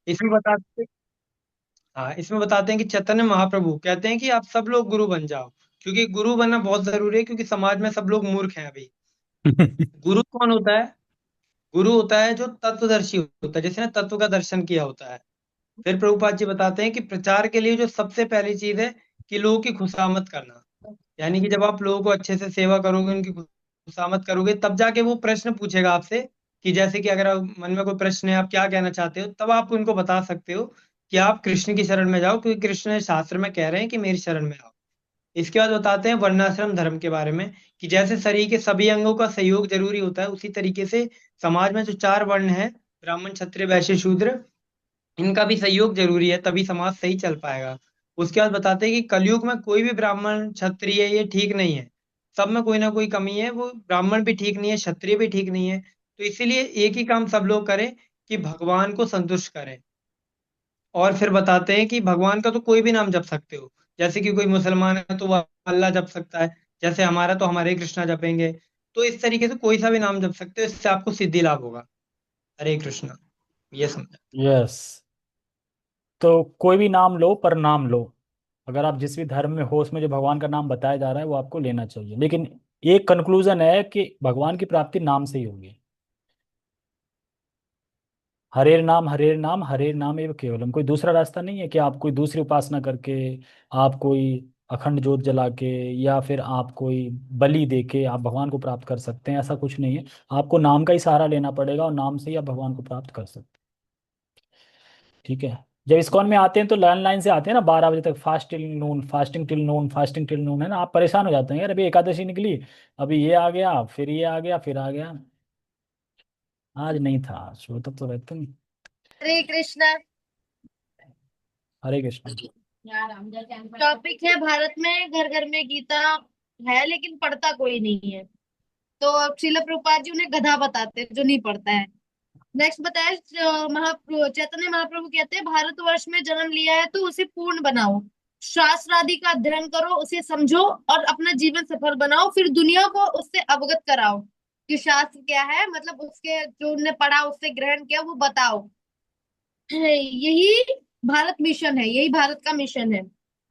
इसमें बताते हाँ, इसमें बताते हैं कि चैतन्य महाप्रभु कहते हैं कि आप सब लोग गुरु बन जाओ, क्योंकि गुरु बनना बहुत जरूरी है, क्योंकि समाज में सब लोग मूर्ख हैं अभी। गुरु कौन होता है? गुरु होता है जो तत्वदर्शी होता है, जिसने तत्व का दर्शन किया होता है। फिर प्रभुपाद जी बताते हैं कि प्रचार के लिए जो सबसे पहली चीज है कि लोगों की खुशामद करना। यानी कि जब आप लोगों को अच्छे से सेवा करोगे, उनकी खुशामद करोगे, तब जाके वो प्रश्न पूछेगा आपसे। कि जैसे कि अगर आप मन में कोई प्रश्न है, आप क्या कहना चाहते हो, तब आप उनको बता सकते हो कि आप कृष्ण की शरण में जाओ, क्योंकि कृष्ण शास्त्र में कह रहे हैं कि मेरी शरण में आओ। इसके बाद बताते हैं वर्णाश्रम धर्म के बारे में, कि जैसे शरीर के सभी अंगों का सहयोग जरूरी होता है, उसी तरीके से समाज में जो चार वर्ण है, ब्राह्मण क्षत्रिय वैश्य शूद्र, इनका भी सहयोग जरूरी है, तभी समाज सही चल पाएगा। उसके बाद बताते हैं कि कलयुग में कोई भी ब्राह्मण क्षत्रिय ये ठीक नहीं है। सब में कोई ना कोई कमी है, वो ब्राह्मण भी ठीक नहीं है, क्षत्रिय भी ठीक नहीं है। तो इसीलिए एक ही काम सब लोग करें, कि भगवान को संतुष्ट करें। और फिर बताते हैं कि भगवान का तो कोई भी नाम जप सकते हो। जैसे कि कोई मुसलमान है तो वह अल्लाह जप सकता है, जैसे हमारा तो हमारे कृष्णा जपेंगे। तो इस तरीके से कोई सा भी नाम जप सकते हो, इससे आपको सिद्धि लाभ होगा। हरे कृष्णा। ये समझा। यस। तो कोई भी नाम लो पर नाम लो। अगर आप जिस भी धर्म में हो उसमें जो भगवान का नाम बताया जा रहा है वो आपको लेना चाहिए, लेकिन एक कंक्लूजन है कि भगवान की प्राप्ति नाम से ही होगी। हरेर नाम हरेर नाम एवं केवलम, कोई दूसरा रास्ता नहीं है कि आप कोई दूसरी उपासना करके, आप कोई अखंड जोत जला के, या फिर आप कोई बलि दे के आप भगवान को प्राप्त कर सकते हैं। ऐसा कुछ नहीं है। आपको नाम का ही सहारा लेना पड़ेगा और नाम से ही आप भगवान को प्राप्त कर सकते हैं। ठीक है। जब इस्कॉन में आते हैं तो लाइन से आते हैं ना, 12 बजे तक, फास्ट टिल नून, फास्टिंग टिल नून, फास्टिंग टिल नून, है ना। आप परेशान हो जाते हैं यार, अभी एकादशी निकली, अभी ये आ गया, फिर ये आ गया, फिर आ गया। आज नहीं था, श्रोता तो रहते नहीं। हरे कृष्णा। हरे कृष्ण। टॉपिक है भारत में घर घर में गीता है लेकिन पढ़ता कोई नहीं है। तो अब श्रील प्रभुपाद जी उन्हें गधा बताते हैं जो नहीं पढ़ता है। नेक्स्ट बताए महाप्रभु चैतन्य महाप्रभु कहते हैं भारतवर्ष में जन्म लिया है तो उसे पूर्ण बनाओ। शास्त्र आदि का अध्ययन करो, उसे समझो और अपना जीवन सफल बनाओ, फिर दुनिया को उससे अवगत कराओ कि शास्त्र क्या है, मतलब उसके जो उन्होंने पढ़ा उससे ग्रहण किया वो बताओ। यही भारत मिशन है, यही भारत का मिशन है।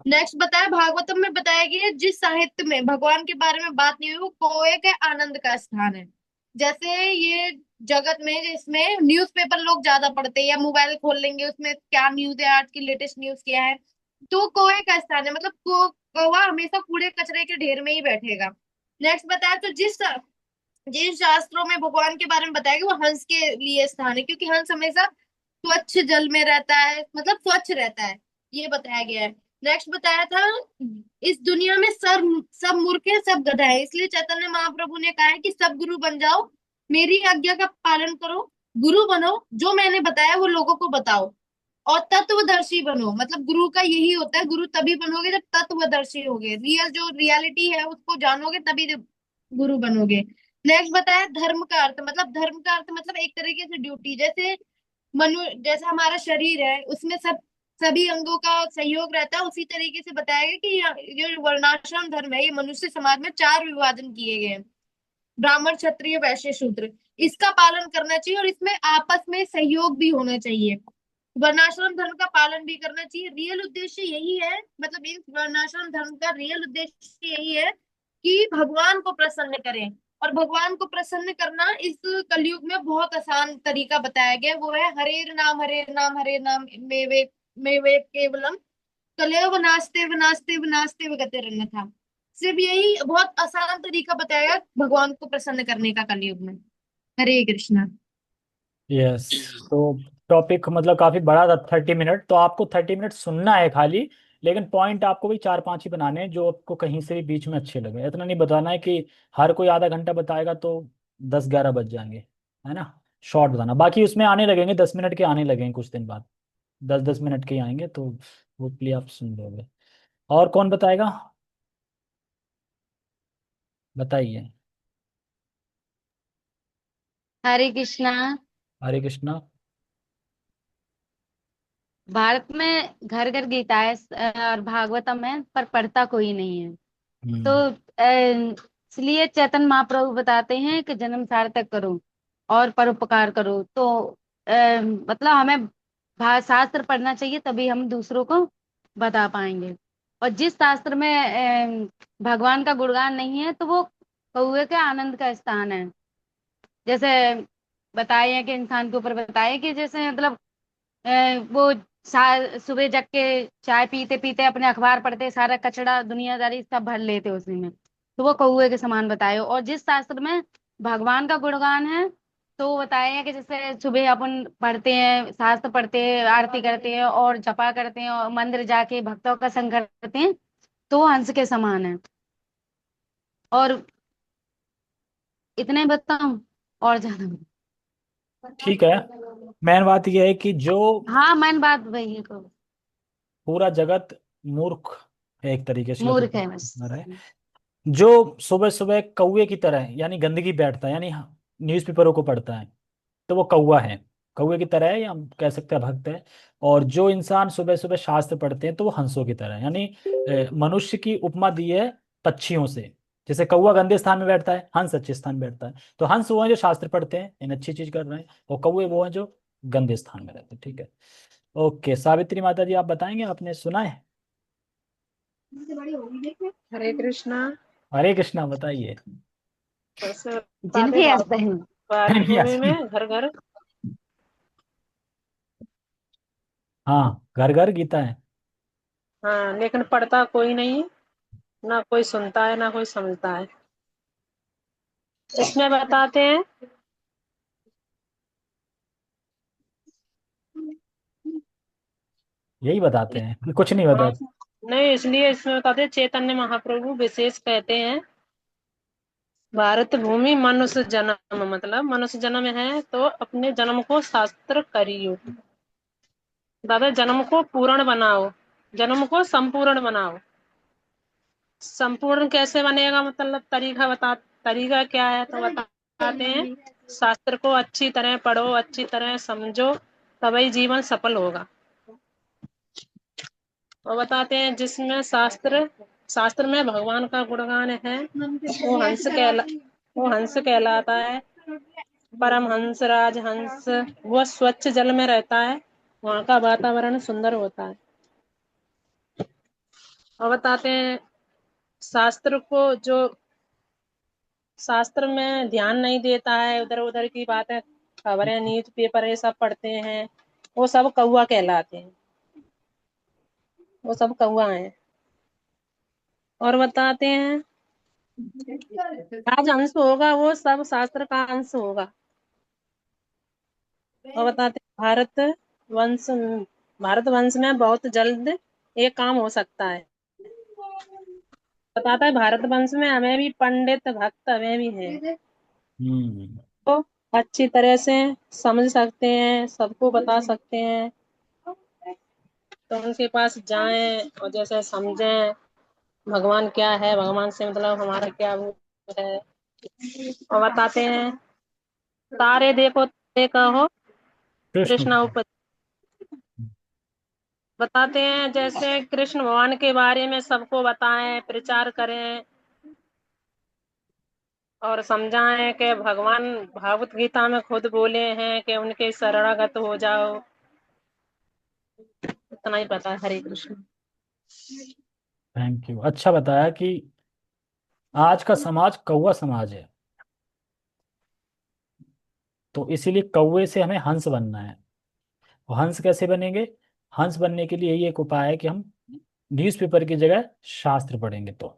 नेक्स्ट बताया भागवतम में बताया गया है जिस साहित्य में भगवान के बारे में बात नहीं हुई वो कोए के आनंद का स्थान है। जैसे ये जगत में जिसमें न्यूज़पेपर लोग ज्यादा पढ़ते हैं या मोबाइल खोल लेंगे उसमें क्या न्यूज है, आज की लेटेस्ट न्यूज क्या है, तो कोए का स्थान है, मतलब कौवा हमेशा कूड़े कचरे के ढेर में ही बैठेगा। नेक्स्ट बताया तो जिस जिन शास्त्रों में भगवान के बारे में बताया गया वो हंस के लिए स्थान है, क्योंकि हंस हमेशा स्वच्छ जल में रहता है, मतलब स्वच्छ रहता है, ये बताया गया है। नेक्स्ट बताया था इस दुनिया में सब सब मूर्ख है, सब गधा है, इसलिए चैतन्य महाप्रभु ने कहा है कि सब गुरु बन जाओ, मेरी आज्ञा का पालन करो, गुरु बनो, जो मैंने बताया वो लोगों को बताओ, और तत्वदर्शी बनो। मतलब गुरु का यही होता है, गुरु तभी बनोगे जब तत्वदर्शी होगे, रियल जो रियलिटी है उसको जानोगे तभी जब गुरु बनोगे। नेक्स्ट बताया धर्म का अर्थ, मतलब धर्म का अर्थ मतलब एक तरीके से ड्यूटी, जैसे मनु जैसा हमारा शरीर है उसमें सब सभी अंगों का सहयोग रहता है, उसी तरीके से बताया गया कि जो वर्णाश्रम धर्म है ये मनुष्य समाज में चार विभाजन किए गए हैं, ब्राह्मण क्षत्रिय वैश्य शूद्र, इसका पालन करना चाहिए और इसमें आपस में सहयोग भी होना चाहिए। वर्णाश्रम धर्म का पालन भी करना चाहिए, रियल उद्देश्य यही है, मतलब इन वर्णाश्रम धर्म का रियल उद्देश्य यही है कि भगवान को प्रसन्न करें। और भगवान को प्रसन्न करना इस कलयुग में बहुत आसान तरीका बताया गया है, वो है हरेर नाम हरेर नाम में वे केवलम कलयुग नास्ते विनास्ते विनास्ते गते रहना था। सिर्फ यही बहुत आसान तरीका बताया गया भगवान को प्रसन्न करने का कलयुग में। हरे कृष्णा। यस। तो टॉपिक मतलब काफी बड़ा था, 30 मिनट, तो आपको 30 मिनट सुनना है खाली। लेकिन पॉइंट आपको भी 4 5 ही बनाने हैं जो आपको कहीं से भी बीच में अच्छे लगे। इतना नहीं बताना है कि हर कोई आधा घंटा बताएगा तो 10 11 बज जाएंगे, है ना। शॉर्ट बताना, बाकी उसमें आने लगेंगे, 10 मिनट के आने लगेंगे कुछ दिन बाद, 10 10 मिनट के ही आएंगे, तो वो लिए आप सुन लोगे। और कौन बताएगा, बताइए। हरे कृष्णा। हरे कृष्णा। भारत में घर घर गीता है और भागवतम है, पर पढ़ता कोई नहीं है। तो हम्म। इसलिए चैतन्य महाप्रभु बताते हैं कि जन्म सार्थक करो और परोपकार करो। तो मतलब हमें शास्त्र पढ़ना चाहिए, तभी हम दूसरों को बता पाएंगे। और जिस शास्त्र में भगवान का गुणगान नहीं है, तो वो कौए के आनंद का स्थान है। जैसे बताए है कि इंसान के ऊपर बताए कि जैसे मतलब वो सुबह जग के चाय पीते पीते अपने अखबार पढ़ते, सारा कचरा दुनियादारी सब भर लेते उसी में, तो वो कौए के समान बताए। और जिस शास्त्र में भगवान का गुणगान है, तो वो बताए हैं कि जैसे सुबह अपन पढ़ते हैं, शास्त्र पढ़ते हैं, आरती करते हैं और जपा करते हैं और मंदिर जाके भक्तों का संग करते हैं, तो वो हंस के समान है। और इतने ही बताऊं, और ज्यादा ठीक है। मेन बात यह है कि जो हाँ, मन बात वही है, पूरा जगत मूर्ख है एक तरीके से, मूर्ख है बस। है, जो सुबह सुबह कौवे की तरह यानी गंदगी बैठता है, यानी न्यूज़पेपरों को पढ़ता है, तो वो कौवा है, कौवे की तरह है, या हम कह सकते हैं भक्त है। और जो इंसान सुबह सुबह शास्त्र पढ़ते हैं, तो वो हंसों की तरह है। यानी मनुष्य की उपमा दी है पक्षियों से। जैसे कौवा गंदे स्थान में बैठता है, हंस अच्छे स्थान में बैठता है। तो हंस वो है जो शास्त्र पढ़ते हैं, इन अच्छी चीज कर रहे हैं, और कौवे वो हैं जो गंदे स्थान में रहते हैं। ठीक है। ओके, सावित्री माता जी, आप बताएंगे, आपने सुना है? हरे कृष्णा। हरे कृष्णा, बताइए। कैसे बता दे जिनके हंसते हैं। भारत भूमि यस। में घर घर। हाँ, घर घर गीता है। हाँ, लेकिन पढ़ता कोई नहीं, ना कोई सुनता है ना कोई समझता है। इसमें बताते हैं, यही बताते हैं, कुछ नहीं हाँ, बताते। नहीं इसलिए इसमें बताते हैं, चैतन्य महाप्रभु विशेष कहते हैं, भारत भूमि मनुष्य जन्म, मतलब मनुष्य जन्म है तो अपने जन्म को शास्त्र करियो। दादा, जन्म को पूर्ण बनाओ, जन्म को संपूर्ण बनाओ। संपूर्ण कैसे बनेगा, मतलब तरीका क्या है, तो बताते हैं, शास्त्र को अच्छी तरह पढ़ो, अच्छी तरह समझो, तभी जीवन सफल होगा। और बताते हैं, जिसमें शास्त्र में भगवान का गुणगान है, वो हंस कहलाता है। परमहंस राजहंस, वो स्वच्छ जल में रहता है, वहाँ का वातावरण सुंदर होता है। और बताते हैं, शास्त्र को जो शास्त्र में ध्यान नहीं देता है, उधर उधर की बातें, खबरें, न्यूज पेपर ये सब पढ़ते हैं, वो सब कौवा कहलाते हैं, वो सब कौवा हैं। और बताते हैं, राजहंस होगा वो सब शास्त्र का अंश होगा। और बताते हैं, वंश भारत वंश में बहुत जल्द एक काम हो सकता है। बताता है, भारत वंश में हमें भी पंडित भक्त हमें भी है, हम्म। तो अच्छी तरह से समझ सकते हैं, सबको बता सकते हैं, तो उनके पास जाएं और जैसे समझें भगवान क्या है, भगवान से मतलब हमारा क्या वो है। और बताते हैं, तारे देखो तारे कहो, कृष्ण। कृष्ण उपदेश। बताते हैं, जैसे कृष्ण भगवान के बारे में सबको बताएं, प्रचार करें और समझाएं कि भगवान भागवत गीता में खुद बोले हैं कि उनके शरणागत हो जाओ। इतना ही पता है। हरे कृष्ण। थैंक यू, अच्छा बताया कि आज का समाज कौवा समाज है, तो इसीलिए कौवे से हमें हंस बनना है। और हंस कैसे बनेंगे? हंस बनने के लिए यही एक उपाय है कि हम न्यूज़पेपर की जगह शास्त्र पढ़ेंगे। तो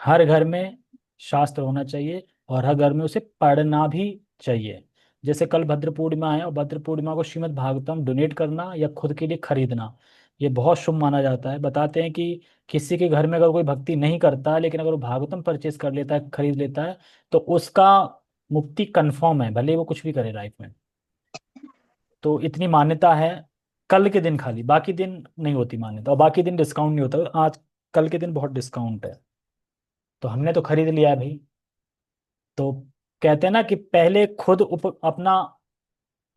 हर घर में शास्त्र होना चाहिए, और हर घर में उसे पढ़ना भी चाहिए। जैसे कल भद्र पूर्णिमा है, और भद्र पूर्णिमा को श्रीमद् भागवतम डोनेट करना या खुद के लिए खरीदना, ये बहुत शुभ माना जाता है। बताते हैं कि किसी के घर में अगर कोई भक्ति नहीं करता, लेकिन अगर वो भागवतम परचेज कर लेता है, खरीद लेता है, तो उसका मुक्ति कंफर्म है, भले ही वो कुछ भी करे लाइफ में। तो इतनी मान्यता है। कल के दिन खाली, बाकी दिन नहीं होती मान्यता, और बाकी दिन डिस्काउंट नहीं होता। आज कल के दिन बहुत डिस्काउंट है, तो हमने तो खरीद लिया है भाई। तो कहते हैं ना कि पहले खुद अपना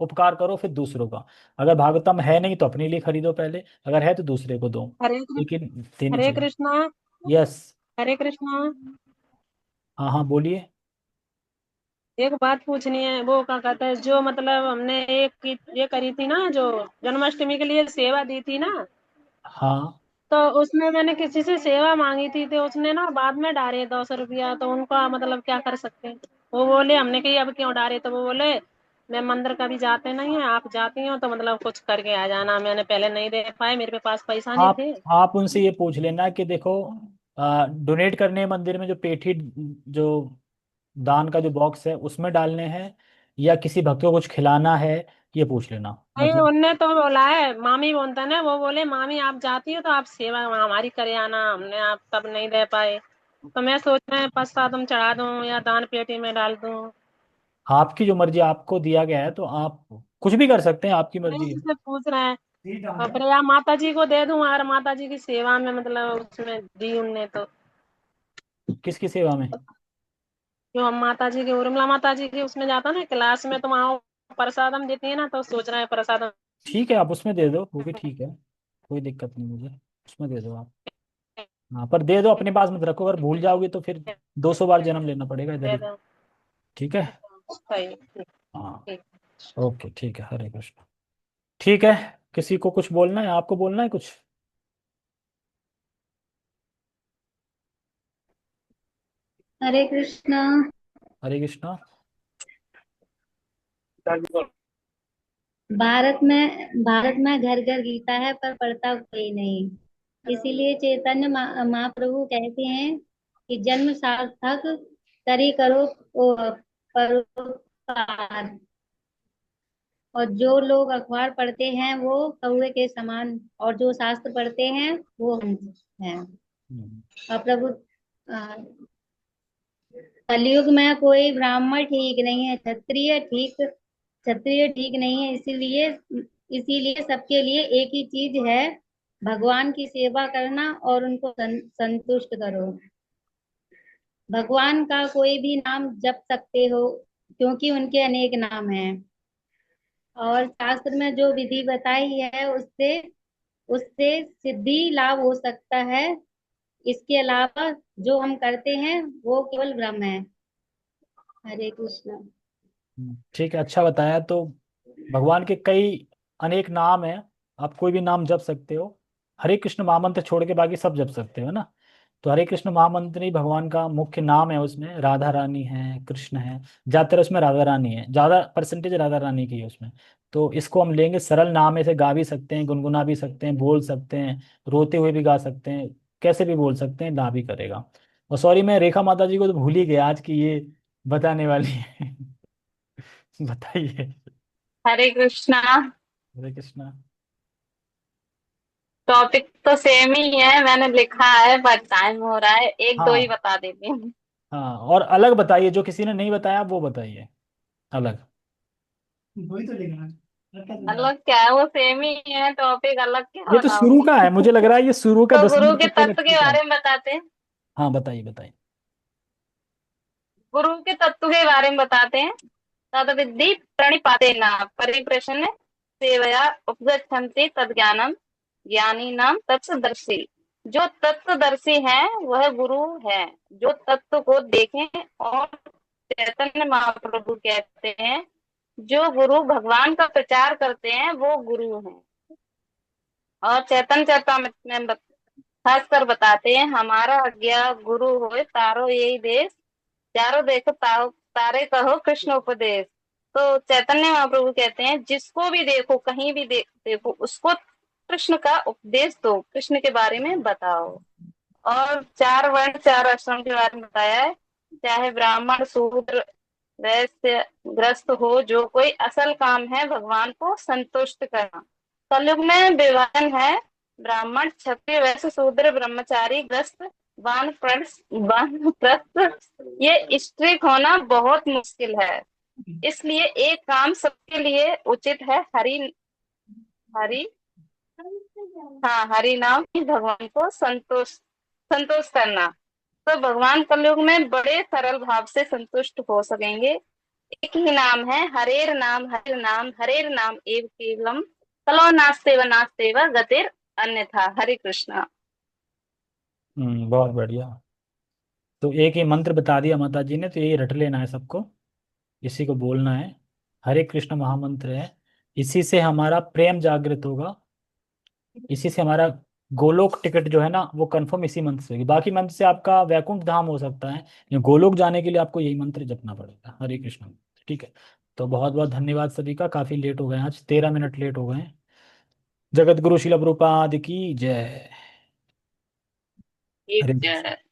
उपकार करो, फिर दूसरों का। अगर भागवतम है नहीं तो अपने लिए खरीदो पहले, अगर है तो दूसरे को दो, हरे लेकिन देनी हरे चाहिए। कृष्णा। यस। हरे कृष्णा। हाँ हाँ, बोलिए। एक बात पूछनी है, वो क्या कहते हैं, जो मतलब हमने ये करी थी ना, जो जन्माष्टमी के लिए सेवा दी थी ना, हाँ, तो उसमें मैंने किसी से सेवा मांगी थी, तो उसने ना बाद में डाले 200 रुपया, तो उनका मतलब क्या कर सकते हैं? वो बोले, हमने कही अब क्यों डाले, तो वो बोले मैं मंदिर कभी जाते नहीं है, आप जाती हो तो मतलब कुछ करके आ जाना। मैंने पहले नहीं दे पाए, मेरे पास पैसा नहीं थे। आप उनसे ये पूछ लेना कि देखो, डोनेट करने मंदिर में जो पेठी, जो दान का जो बॉक्स है उसमें डालने हैं, या किसी भक्त को कुछ खिलाना है, ये पूछ लेना नहीं, मतलब। उनने तो बोला है, मामी बोलता ना, वो बोले मामी आप जाती हो तो आप सेवा हमारी करे आना, हमने आप तब नहीं दे पाए, तो मैं सोच रहे हैं प्रसादम चढ़ा दूं या दान पेटी में डाल दूं। आपकी जो मर्जी, आपको दिया गया है तो आप कुछ भी कर सकते हैं, आपकी नहीं, मर्जी है। इससे पूछ रहे हैं, और फिर या माता जी को दे दूं, अगर माता जी की सेवा में मतलब उसमें दी उनने तो। किसकी सेवा में? जो हम माता जी की, उर्मिला माता जी की उसमें जाता ना क्लास में, तो वहाँ प्रसादम देती है ना, तो सोच रहे हैं प्रसादम ठीक है, आप उसमें दे दो, वो भी ठीक है, कोई दिक्कत नहीं मुझे। उसमें दे दो आप। हाँ, पर दे दो, अपने पास मत रखो, अगर भूल जाओगे तो फिर 200 बार जन्म लेना पड़ेगा इधर दे ही। दूं। ठीक है। सही, ठीक। हाँ। ठीक। ओके, ठीक है, हरे कृष्ण। ठीक है। किसी को कुछ बोलना है? आपको बोलना है कुछ? हरे कृष्णा। हरे कृष्णा। भारत में घर घर गीता है पर पढ़ता कोई नहीं। इसीलिए चैतन्य महाप्रभु कहते हैं कि जन्म सार्थक करी करो परोपकार। और जो लोग अखबार पढ़ते हैं वो कौवे के समान, और जो शास्त्र पढ़ते हैं वो हंस हैं। हम्म, और प्रभु, कलयुग में कोई ब्राह्मण ठीक नहीं है, क्षत्रिय ठीक नहीं है। इसीलिए इसीलिए सबके लिए एक ही चीज है, भगवान की सेवा करना और उनको संतुष्ट करो। भगवान का कोई भी नाम जप सकते हो, क्योंकि उनके अनेक नाम हैं। और शास्त्र में जो विधि बताई है उससे उससे सिद्धि लाभ हो सकता है। इसके अलावा जो हम करते हैं वो केवल भ्रम है। हरे कृष्णा। ठीक है, अच्छा बताया। तो भगवान के कई अनेक नाम हैं, आप कोई भी नाम जप सकते हो। हरे कृष्ण महामंत्र छोड़ के बाकी सब जप सकते हो ना। तो हरे कृष्ण महामंत्र ही भगवान का मुख्य नाम है, उसमें राधा रानी है, कृष्ण है। ज्यादातर उसमें राधा रानी है, ज्यादा परसेंटेज राधा रानी की है उसमें। तो इसको हम लेंगे, सरल नाम है, इसे गा भी सकते हैं, गुनगुना भी सकते हैं, बोल सकते हैं, रोते हुए भी गा सकते हैं, कैसे भी बोल सकते हैं, गा भी करेगा। और सॉरी, मैं रेखा माता जी को तो भूल ही गया आज की ये बताने वाली है। बताइए। हरे कृष्णा। हरे कृष्णा। टॉपिक तो सेम ही है, मैंने लिखा है बट टाइम हो रहा है, एक दो ही हाँ, बता देती हूँ। हाँ, और अलग बताइए, जो किसी ने नहीं बताया वो बताइए अलग। वही तो लिखना है। अलग क्या है, वो सेम ही है, टॉपिक अलग क्या ये तो शुरू बताओगे? का है, मुझे लग रहा है ये शुरू का तो 10 मिनट गुरु के तक का तत्व के लग का है। बारे में बताते हैं। हाँ, बताइए बताइए। गुरु के तत्व के बारे में बताते हैं। तद्विद्धि प्रणिपाते न परिप्रश्न सेवया उपगच्छन्ति तद्ज्ञानम ज्ञानी नाम तत्वदर्शी। जो तत्वदर्शी है वह गुरु है, जो तत्व को देखें। और चैतन्य महाप्रभु कहते हैं जो गुरु भगवान का प्रचार करते हैं वो गुरु हैं। और चैतन्य चरितामृत में खासकर बताते हैं, हमारा आज्ञा गुरु होए तारो यही देश, चारों देखो तारे कहो कृष्ण उपदेश। तो चैतन्य महाप्रभु कहते हैं जिसको भी देखो, कहीं भी देखो, उसको कृष्ण का उपदेश दो, कृष्ण के बारे में बताओ। और 4 वर्ण 4 आश्रम के बारे में बताया है। चाहे ब्राह्मण शूद्र वैश्य ग्रस्त हो, जो कोई असल काम है भगवान को संतुष्ट करना। कलयुग में विभाजन है, ब्राह्मण क्षत्रिय वैश्य शूद्र ब्रह्मचारी ग्रस्त वानप्रस्थ। ये स्ट्रिक होना बहुत मुश्किल है, इसलिए एक काम सबके लिए उचित है, हरि हरि हाँ, हरि नाम ही भगवान को संतोष करना। तो भगवान कलयुग में बड़े सरल भाव से संतुष्ट हो सकेंगे। एक ही नाम है, हरेर नाम एव केवलम, कलो नास्तेव गतिर अन्यथा। हरे कृष्णा। बहुत बढ़िया। तो एक ही मंत्र बता दिया माता जी ने, तो यही रट लेना है सबको। इसी को बोलना है। हरे कृष्ण महामंत्र है, इसी से हमारा प्रेम जागृत होगा, इसी से हमारा गोलोक टिकट जो है ना वो कंफर्म इसी मंत्र से होगी। बाकी मंत्र से आपका वैकुंठ धाम हो सकता है, लेकिन गोलोक जाने के लिए आपको यही मंत्र जपना पड़ेगा, हरे कृष्ण मंत्र। ठीक है, तो बहुत बहुत धन्यवाद सभी का, काफी लेट हो गए हैं, आज 13 मिनट लेट हो गए हैं। जगत गुरु शिला प्रभुपाद की जय। एक हरे जय है।